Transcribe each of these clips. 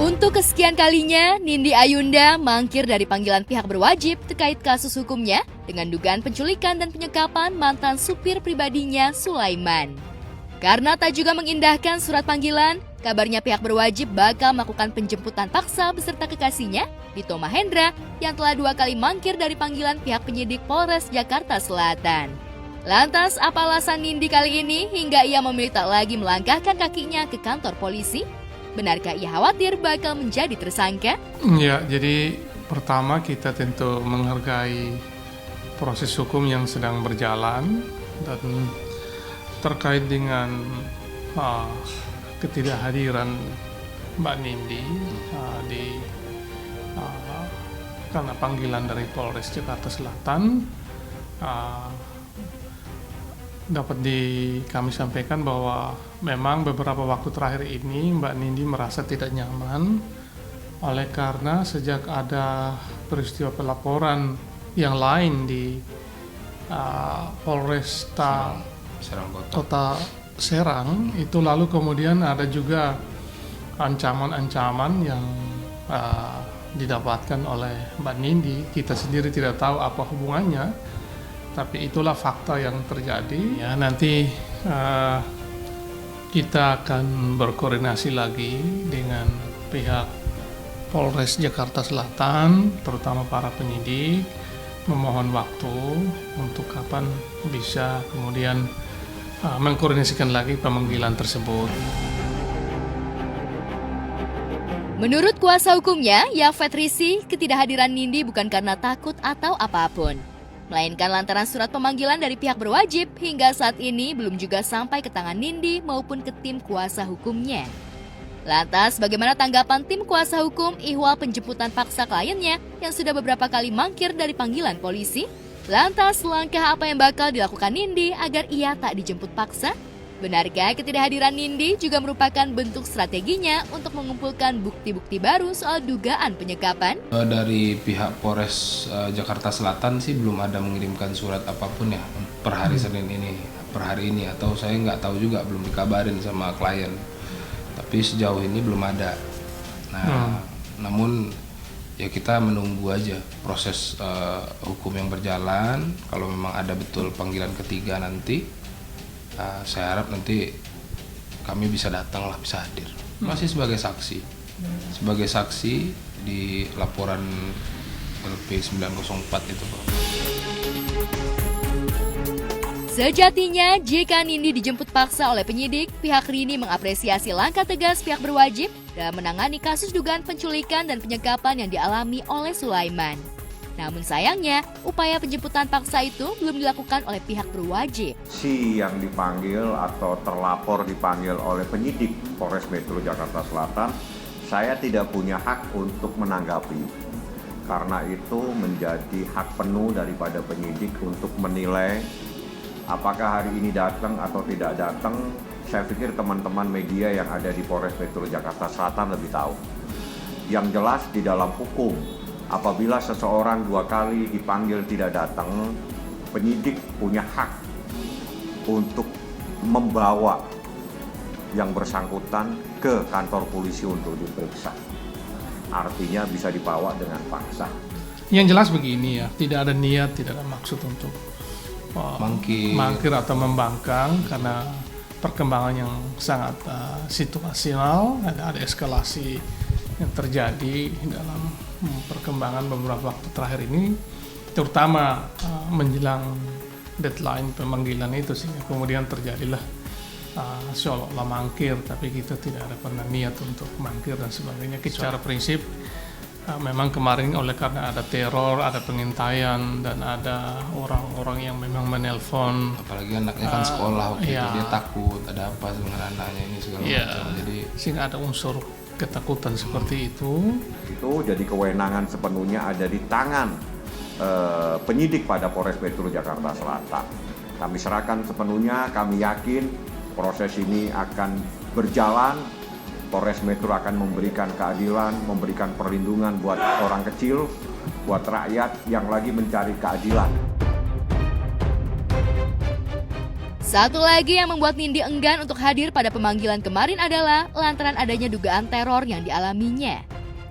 Untuk kesekian kalinya, Nindi Ayunda mangkir dari panggilan pihak berwajib terkait kasus hukumnya dengan dugaan penculikan dan penyekapan mantan supir pribadinya Sulaiman. Karena tak juga mengindahkan surat panggilan, kabarnya pihak berwajib bakal melakukan penjemputan paksa beserta kekasihnya, Dito Mahendra, yang telah 2 kali mangkir dari panggilan pihak penyidik Polres Jakarta Selatan. Lantas, apa alasan Nindi kali ini hingga ia memilih tak lagi melangkahkan kakinya ke kantor polisi? Benarkah ia khawatir bakal menjadi tersangka? Ya, jadi pertama kita tentu menghargai proses hukum yang sedang berjalan dan terkait dengan ketidakhadiran Mbak Nindi karena panggilan dari Polres Jakarta Selatan, dapat kami sampaikan bahwa memang beberapa waktu terakhir ini Mbak Nindi merasa tidak nyaman oleh karena sejak ada peristiwa pelaporan yang lain di Polresta Kota Serang itu, lalu kemudian ada juga ancaman-ancaman yang didapatkan oleh Mbak Nindi. Kita sendiri tidak tahu apa hubungannya, tapi itulah fakta yang terjadi. Ya, nanti kita akan berkoordinasi lagi dengan pihak Polres Jakarta Selatan, terutama para penyidik, memohon waktu untuk kapan bisa kemudian mengkoordinasikan lagi pemanggilan tersebut. Menurut kuasa hukumnya, Yafet Rizky, ketidakhadiran Nindi bukan karena takut atau apapun, melainkan lantaran surat pemanggilan dari pihak berwajib hingga saat ini belum juga sampai ke tangan Nindi maupun ke tim kuasa hukumnya. Lantas, bagaimana tanggapan tim kuasa hukum ihwal penjemputan paksa kliennya yang sudah beberapa kali mangkir dari panggilan polisi? Lantas, langkah apa yang bakal dilakukan Nindi agar ia tak dijemput paksa? Benarkah ketidakhadiran Nindi juga merupakan bentuk strateginya untuk mengumpulkan bukti-bukti baru soal dugaan penyekapan? Dari pihak Polres Jakarta Selatan sih belum ada mengirimkan surat apapun ya per hari Senin ini, per hari ini, atau saya nggak tahu juga, belum dikabarin sama klien. Tapi sejauh ini belum ada. Nah, namun ya kita menunggu aja proses hukum yang berjalan. Kalau memang ada betul panggilan ketiga nanti, saya harap nanti kami bisa datang lah, bisa hadir. Masih sebagai saksi di laporan LP 904 itu, Pak. Sejatinya, jika Nindi dijemput paksa oleh penyidik, pihak Rini mengapresiasi langkah tegas pihak berwajib dalam menangani kasus dugaan penculikan dan penyekapan yang dialami oleh Sulaiman. Namun sayangnya, upaya penjemputan paksa itu belum dilakukan oleh pihak berwajib. Si yang dipanggil atau terlapor dipanggil oleh penyidik Polres Metro Jakarta Selatan, saya tidak punya hak untuk menanggapi. Karena itu menjadi hak penuh daripada penyidik untuk menilai apakah hari ini datang atau tidak datang. Saya pikir teman-teman media yang ada di Polres Metro Jakarta Selatan lebih tahu. Yang jelas di dalam hukum, apabila seseorang 2 kali dipanggil tidak datang, penyidik punya hak untuk membawa yang bersangkutan ke kantor polisi untuk diperiksa. Artinya bisa dibawa dengan paksa. Yang jelas begini ya, tidak ada niat, tidak ada maksud untuk mangkir atau membangkang, karena perkembangan yang sangat situasional, ada eskalasi yang terjadi dalam perkembangan beberapa waktu terakhir ini, terutama menjelang deadline pemanggilan itu, sehingga kemudian terjadilah seolah-olah mangkir, tapi kita tidak ada pernah niat untuk mangkir dan sebagainya. Secara prinsip memang kemarin oleh karena ada teror, ada pengintaian, dan ada orang-orang yang memang menelpon, apalagi anaknya kan sekolah waktu itu, dia takut ada apa dengan anaknya ini segala macam, jadi sehingga ada unsur ketakutan seperti itu. Itu jadi kewenangan sepenuhnya ada di tangan penyidik pada Polres Metro Jakarta Selatan. Kami serahkan sepenuhnya, kami yakin proses ini akan berjalan. Polres Metro akan memberikan keadilan, memberikan perlindungan buat orang kecil, buat rakyat yang lagi mencari keadilan. Satu lagi yang membuat Nindi enggan untuk hadir pada pemanggilan kemarin adalah lantaran adanya dugaan teror yang dialaminya.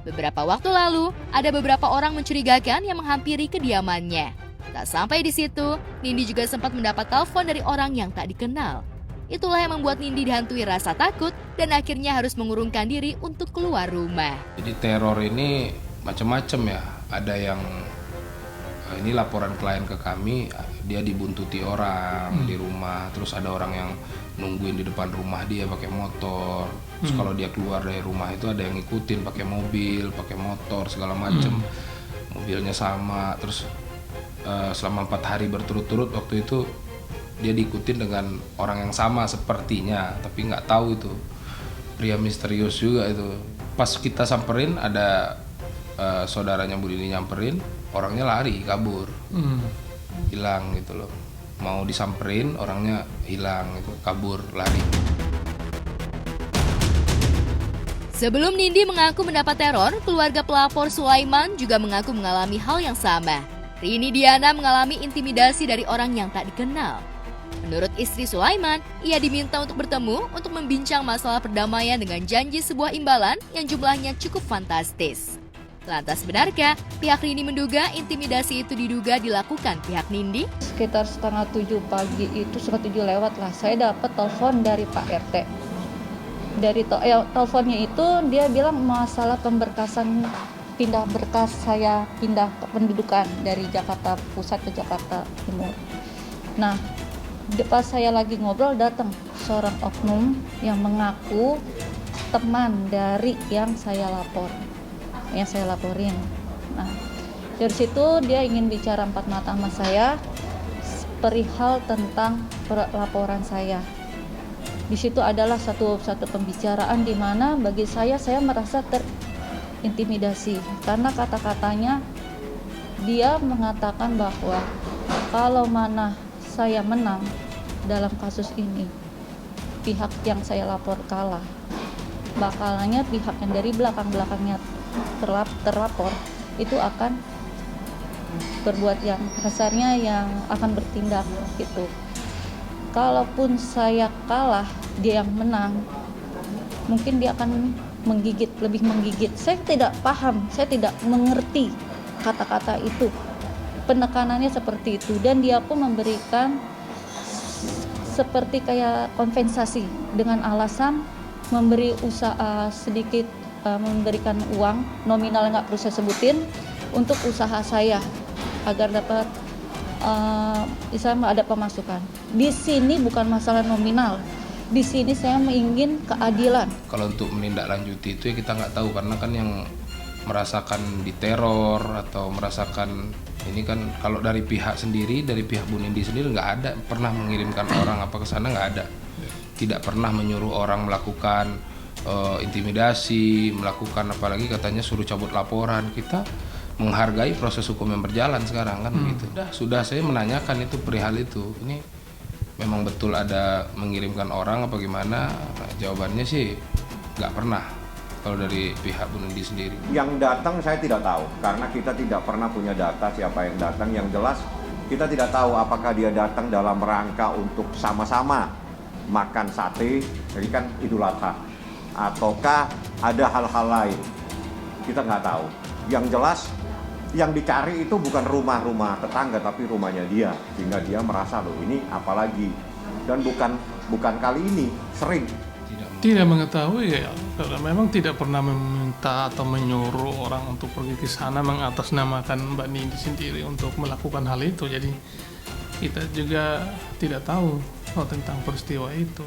Beberapa waktu lalu, ada beberapa orang mencurigakan yang menghampiri kediamannya. Tak sampai di situ, Nindi juga sempat mendapat telepon dari orang yang tak dikenal. Itulah yang membuat Nindi dihantui rasa takut dan akhirnya harus mengurungkan diri untuk keluar rumah. Jadi teror ini macam-macam ya. Ada yang ini laporan klien ke kami, dia dibuntuti orang di rumah, terus ada orang yang nungguin di depan rumah dia pakai motor. Terus kalau dia keluar dari rumah itu ada yang ngikutin pakai mobil, pakai motor segala macam. Mobilnya sama. Terus selama 4 hari berturut-turut waktu itu dia diikutin dengan orang yang sama sepertinya, tapi nggak tahu itu pria misterius juga itu. Pas kita samperin ada saudaranya Bu Dini nyamperin, orangnya lari kabur, hilang gitu loh. Mau disamperin orangnya hilang gitu, kabur lari. Sebelum Nindi mengaku mendapat teror, keluarga pelapor Sulaiman juga mengaku mengalami hal yang sama. Rini Diana mengalami intimidasi dari orang yang tak dikenal. Menurut istri Sulaiman, ia diminta untuk bertemu untuk membincang masalah perdamaian dengan janji sebuah imbalan yang jumlahnya cukup fantastis. Lantas benarkah pihak Rini menduga intimidasi itu diduga dilakukan pihak Nindi? Sekitar 6:30 pagi itu, 6:30 lewat lah, saya dapat telepon dari Pak RT. Dari teleponnya itu dia bilang masalah pemberkasan, pindah berkas saya pindah kependudukan dari Jakarta Pusat ke Jakarta Timur. Nah, pas saya lagi ngobrol datang seorang oknum yang mengaku teman dari yang saya laporin. Nah, dari situ dia ingin bicara 4 mata sama saya perihal tentang laporan saya. Di situ adalah satu pembicaraan di mana bagi saya merasa terintimidasi karena kata-katanya dia mengatakan bahwa kalau mana saya menang dalam kasus ini, pihak yang saya lapor kalah, bakalannya pihak yang dari belakangnya terlapor itu akan berbuat yang kasarnya, yang akan bertindak gitu. Kalaupun saya kalah, dia yang menang, mungkin dia akan lebih menggigit. Saya tidak paham, saya tidak mengerti kata-kata itu. Penekanannya seperti itu, dan dia pun memberikan seperti kayak kompensasi dengan alasan memberi usaha sedikit, memberikan uang nominal nggak perlu saya sebutin untuk usaha saya agar dapat ada pemasukan. Di sini bukan masalah nominal, di sini saya ingin keadilan. Kalau untuk menindaklanjuti itu ya kita nggak tahu, karena kan yang merasakan diteror atau merasakan ini kan kalau dari pihak sendiri, dari pihak Bu Nindi sendiri nggak ada pernah mengirimkan orang apa ke sana, nggak ada. Tidak pernah menyuruh orang melakukan intimidasi, melakukan apalagi katanya suruh cabut laporan. Kita menghargai proses hukum yang berjalan sekarang kan begitu. Sudah saya menanyakan itu perihal itu. Ini memang betul ada mengirimkan orang apa gimana? Nah, jawabannya sih nggak pernah kalau dari pihak Bu Nindi sendiri. Yang datang saya tidak tahu karena kita tidak pernah punya data siapa yang datang. Yang jelas kita tidak tahu apakah dia datang dalam rangka untuk sama-sama makan sate, jadi kan Idul Adha, ataukah ada hal-hal lain. Kita nggak tahu. Yang jelas yang dicari itu bukan rumah-rumah tetangga tapi rumahnya dia, sehingga dia merasa loh ini apalagi, dan bukan kali ini, sering. Tidak mengetahui ya, karena memang tidak pernah meminta atau menyuruh orang untuk pergi ke sana mengatasnamakan Mbak Nindi sendiri untuk melakukan hal itu. Jadi kita juga tidak tahu tentang peristiwa itu.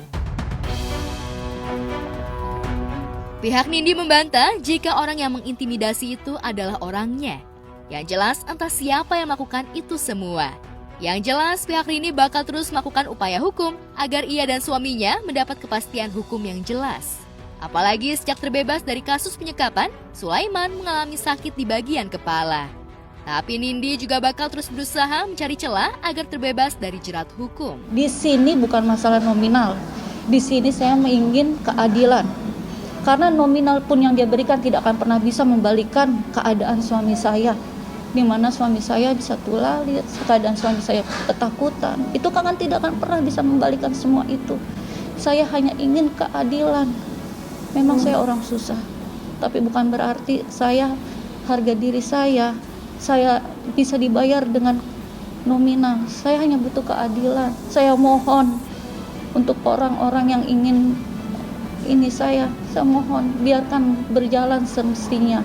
Pihak Nindi membantah jika orang yang mengintimidasi itu adalah orangnya. Yang jelas entah siapa yang melakukan itu semua. Yang jelas pihak Rini bakal terus melakukan upaya hukum agar ia dan suaminya mendapat kepastian hukum yang jelas. Apalagi sejak terbebas dari kasus penyekapan, Sulaiman mengalami sakit di bagian kepala. Tapi Nindi juga bakal terus berusaha mencari celah agar terbebas dari jerat hukum. Di sini bukan masalah nominal. Di sini saya ingin keadilan. Karena nominal pun yang dia berikan tidak akan pernah bisa membalikan keadaan suami saya. di mana suami saya bisa tulalit, keadaan suami saya ketakutan. Itu kan tidak akan pernah bisa membalikan semua itu. Saya hanya ingin keadilan. Memang saya orang susah, tapi bukan berarti harga diri saya bisa dibayar dengan nominal. Saya hanya butuh keadilan. Saya mohon untuk orang-orang yang ingin ini saya mohon biarkan berjalan semestinya,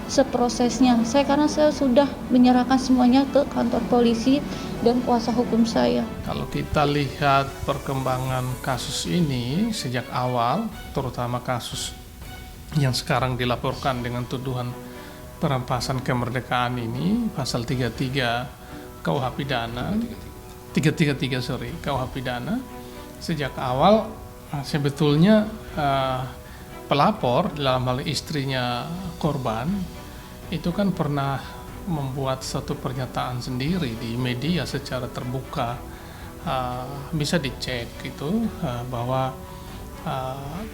seprosesnya. Karena saya sudah menyerahkan semuanya ke kantor polisi dan kuasa hukum saya. Kalau kita lihat perkembangan kasus ini sejak awal, terutama kasus yang sekarang dilaporkan dengan tuduhan perampasan kemerdekaan ini, pasal 33 KUH Pidana, 333 KUH Pidana, sejak awal sebetulnya pelapor dalam hal istrinya korban itu kan pernah membuat satu pernyataan sendiri di media secara terbuka, bisa dicek itu bahwa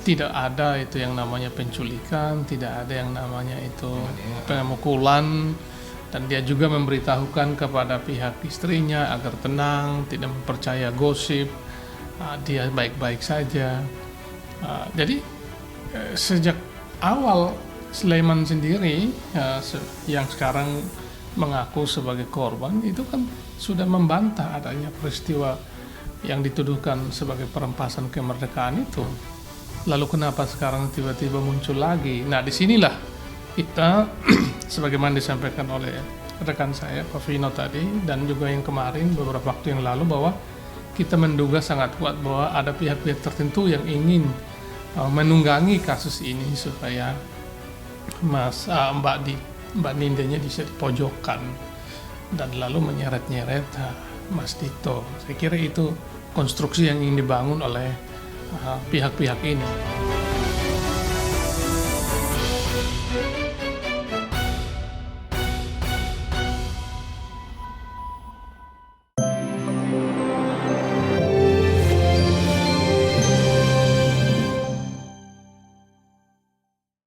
tidak ada itu yang namanya penculikan, tidak ada yang namanya itu pemukulan, dan dia juga memberitahukan kepada pihak istrinya agar tenang, tidak mempercaya gosip, dia baik-baik saja. Jadi sejak awal Sulaiman sendiri yang sekarang mengaku sebagai korban itu kan sudah membantah adanya peristiwa yang dituduhkan sebagai perampasan kemerdekaan itu. Lalu kenapa sekarang tiba-tiba muncul lagi? Nah, disinilah kita sebagaimana disampaikan oleh rekan saya Pak Vino tadi dan juga yang kemarin beberapa waktu yang lalu, bahwa kita menduga sangat kuat bahwa ada pihak-pihak tertentu yang ingin menunggangi kasus ini supaya Mbak Nindanya bisa dipojokkan dan lalu menyeret-nyeret Mas Dito. Saya kira itu konstruksi yang ingin dibangun oleh pihak-pihak ini.